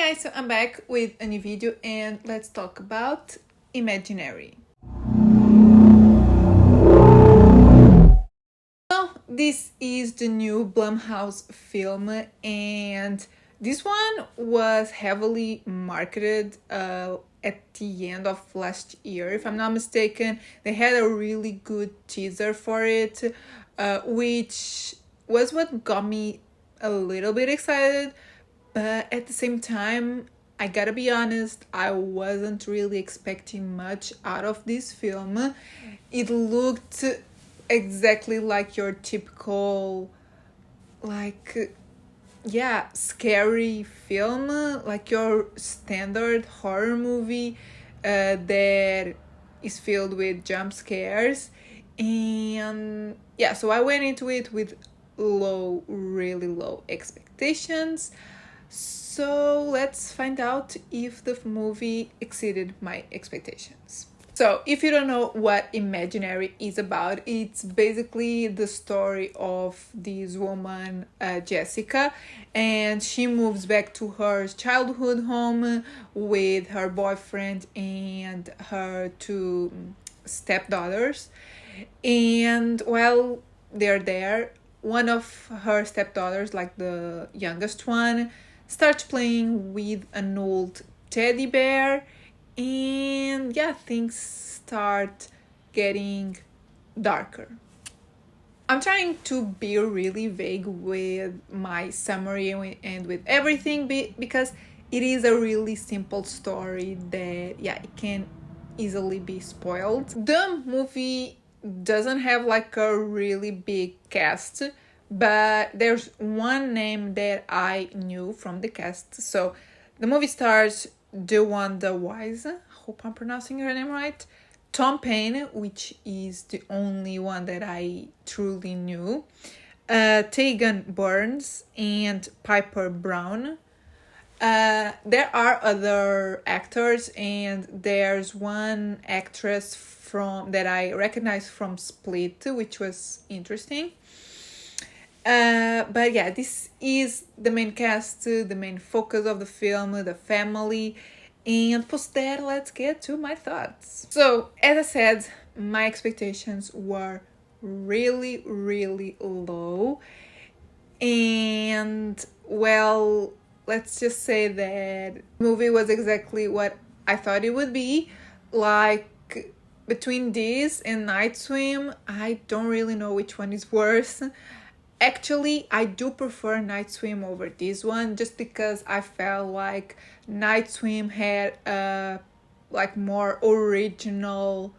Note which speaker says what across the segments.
Speaker 1: guys, so I'm back with a new video and let's talk about Imaginary. So this is the new Blumhouse film and this one was heavily marketed at the end of last year, if I'm not mistaken. They had a really good teaser for it, which was what got me a little bit excited. But at the same time, I gotta be honest, I wasn't really expecting much out of this film. It looked exactly like your typical, scary film, like your standard horror movie that is filled with jump scares. And yeah, so I went into it with really low expectations. So let's find out if the movie exceeded my expectations. So if you don't know what Imaginary is about, it's basically the story of this woman, Jessica, and she moves back to her childhood home with her boyfriend and her two stepdaughters. And while they're there, one of her stepdaughters, like the youngest one, starts playing with an old teddy bear, and yeah, things start getting darker. I'm trying to be really vague with my summary and with everything because it is a really simple story that, yeah, it can easily be spoiled. The movie doesn't have like a really big cast, but there's one name that I knew from the cast. So the movie stars DeWanda Wise, hope I'm pronouncing her name right, Tom Payne, which is the only one that I truly knew, Tegan Burns, and Piper Brown. There are other actors, and there's one actress from that I recognize from Split, which was interesting. But yeah, this is the main cast, the main focus of the film, the family. And post that, let's get to my thoughts. So, as I said, my expectations were really low. And, well, let's just say that the movie was exactly what I thought it would be. Like, between this and Night Swim, I don't really know which one is worse. Actually, I do prefer Night Swim over this one just because I felt like Night Swim had a more original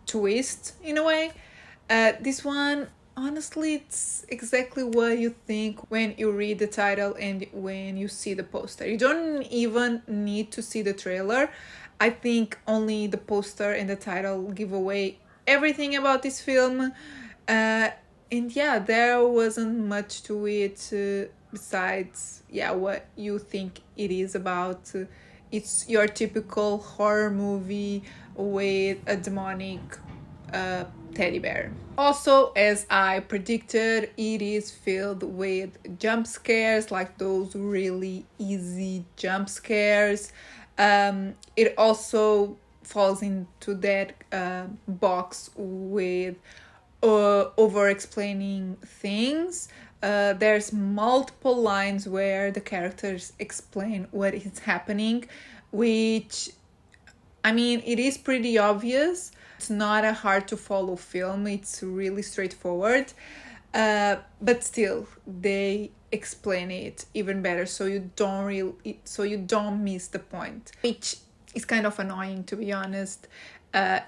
Speaker 1: twist in a way. This one, honestly, it's exactly what you think when you read the title and when you see the poster. You don't even need to see the trailer. I think only the poster and the title give away everything about this film. And yeah, there wasn't much to it besides, what you think it is about. It's your typical horror movie with a demonic teddy bear. Also, as I predicted, it is filled with jump scares, like those really easy jump scares. It also falls into that box with over explaining things. There's multiple lines where the characters explain what is happening, which, I mean, it is pretty obvious. It's not a hard to follow film. It's really straightforward. But still, they explain it even better, so you don't miss the point, which is kind of annoying, to be honest.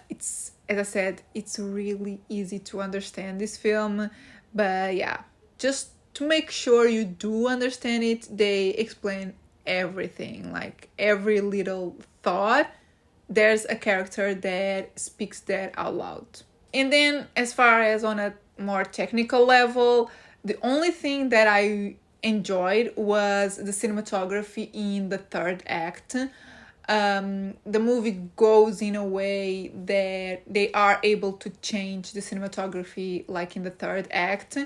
Speaker 1: It's, as I said, it's really easy to understand this film, but yeah, just to make sure you do understand it, they explain everything, like every little thought. There's a character that speaks that out loud. And then, as far as on a more technical level, the only thing that I enjoyed was the cinematography in the third act. The movie goes in a way that they are able to change the cinematography like in the third act.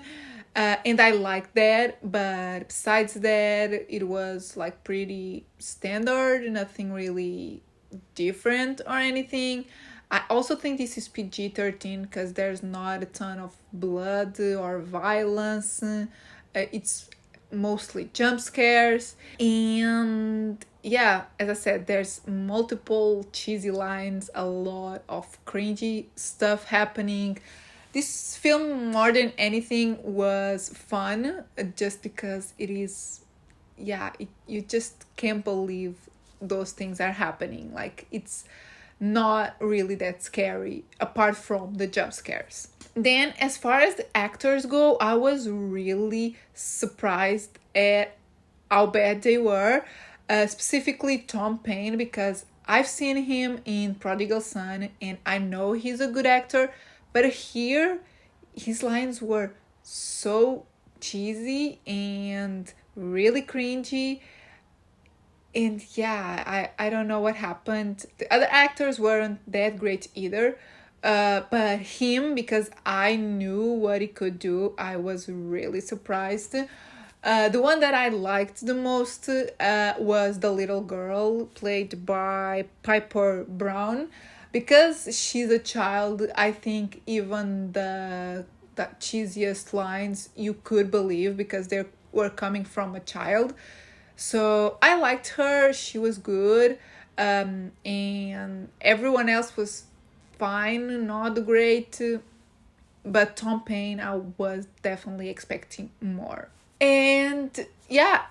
Speaker 1: And I liked that, but besides that, it was like pretty standard, nothing really different or anything. I also think this is PG-13 because there's not a ton of blood or violence. It's mostly jump scares. And yeah, as I said, there's multiple cheesy lines, a lot of cringy stuff happening. This film, more than anything, was fun just because it is, yeah, you just can't believe those things are happening. Like, it's not really that scary apart from the jump scares. Then, as far as the actors go, I was really surprised at how bad they were, specifically Tom Payne, because I've seen him in Prodigal Son and I know he's a good actor, but here his lines were so cheesy and really cringy. And yeah, I don't know what happened. The other actors weren't that great either. But him, because I knew what he could do, I was really surprised. The one that I liked the most was the little girl played by Piper Brown. Because she's a child, I think even the cheesiest lines you could believe because they were coming from a child. So I liked her, she was good, and everyone else was fine, not great, but Tom Payne, I was definitely expecting more. And yeah,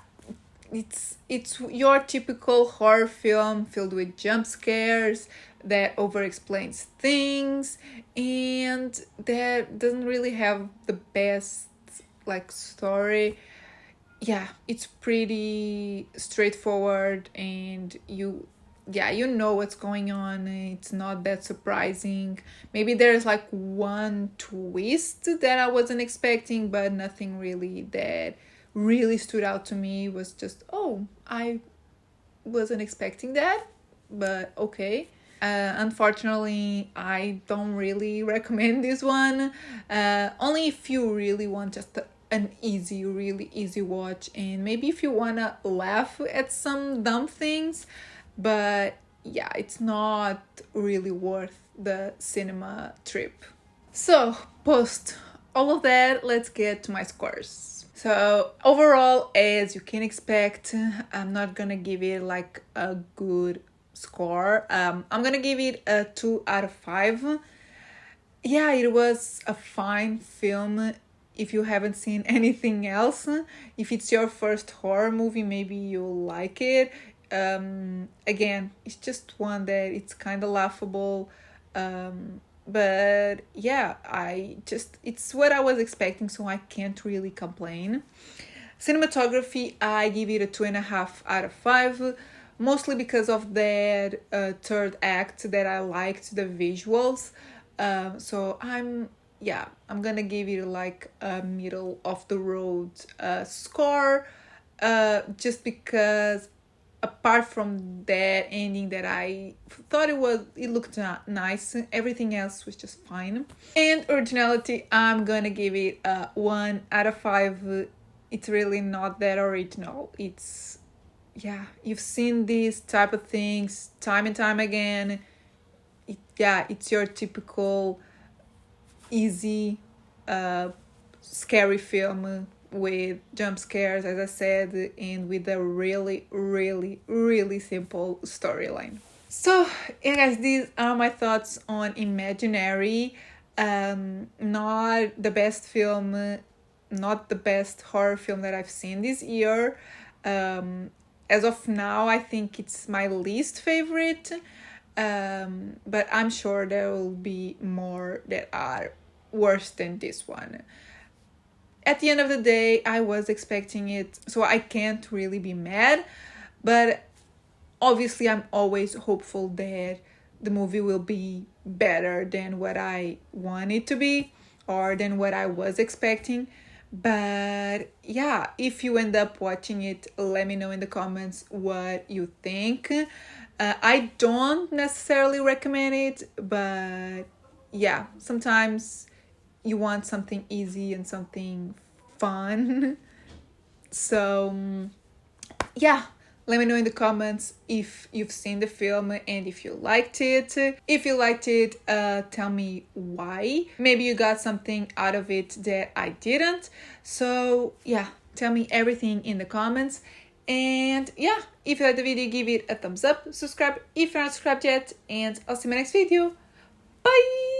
Speaker 1: it's your typical horror film filled with jump scares that over explains things and that doesn't really have the best like story. Yeah, it's pretty straightforward and you know what's going on. It's not that surprising. Maybe there's like one twist that I wasn't expecting, but nothing really that really stood out to me. It was just, oh, I wasn't expecting that, but okay. Unfortunately, I don't really recommend this one. Only if you really want just an really easy watch, and maybe if you wanna laugh at some dumb things, but yeah, it's not really worth the cinema trip. So, post all of that, let's get to my scores. So, overall, as you can expect, I'm not gonna give it like a good score. I'm gonna give it a 2 out of 5. Yeah, it was a fine film. If you haven't seen anything else, if it's your first horror movie, maybe you'll like it. Again, it's just one that it's kind of laughable, but yeah, it's what I was expecting, so I can't really complain. Cinematography, I give it a 2.5 out of 5, mostly because of that third act that I liked the visuals. So I'm gonna give it like a middle of the road score, just because apart from that ending that I thought it looked nice, everything else was just fine. And originality, I'm gonna give it a 1 out of 5. It's really not that original. It's, yeah, you've seen these type of things time and time again. It's your typical easy scary film with jump scares, as I said, and with a really, really, really simple storyline. So, yeah, guys, these are my thoughts on Imaginary. Not the best film, not the best horror film that I've seen this year. As of now, I think it's my least favorite. But I'm sure there will be more that are worse than this one. At the end of the day, I was expecting it, so I can't really be mad, but obviously I'm always hopeful that the movie will be better than what I want it to be or than what I was expecting. But yeah, if you end up watching it, let me know in the comments what you think. I don't necessarily recommend it, but yeah, sometimes you want something easy and something fun. So yeah, let me know in the comments if you've seen the film and if you liked it. If you liked it, tell me why. Maybe you got something out of it that I didn't. So yeah, tell me everything in the comments. And yeah, if you liked the video, give it a thumbs up, subscribe if you're not subscribed yet, and I'll see you in my next video. Bye!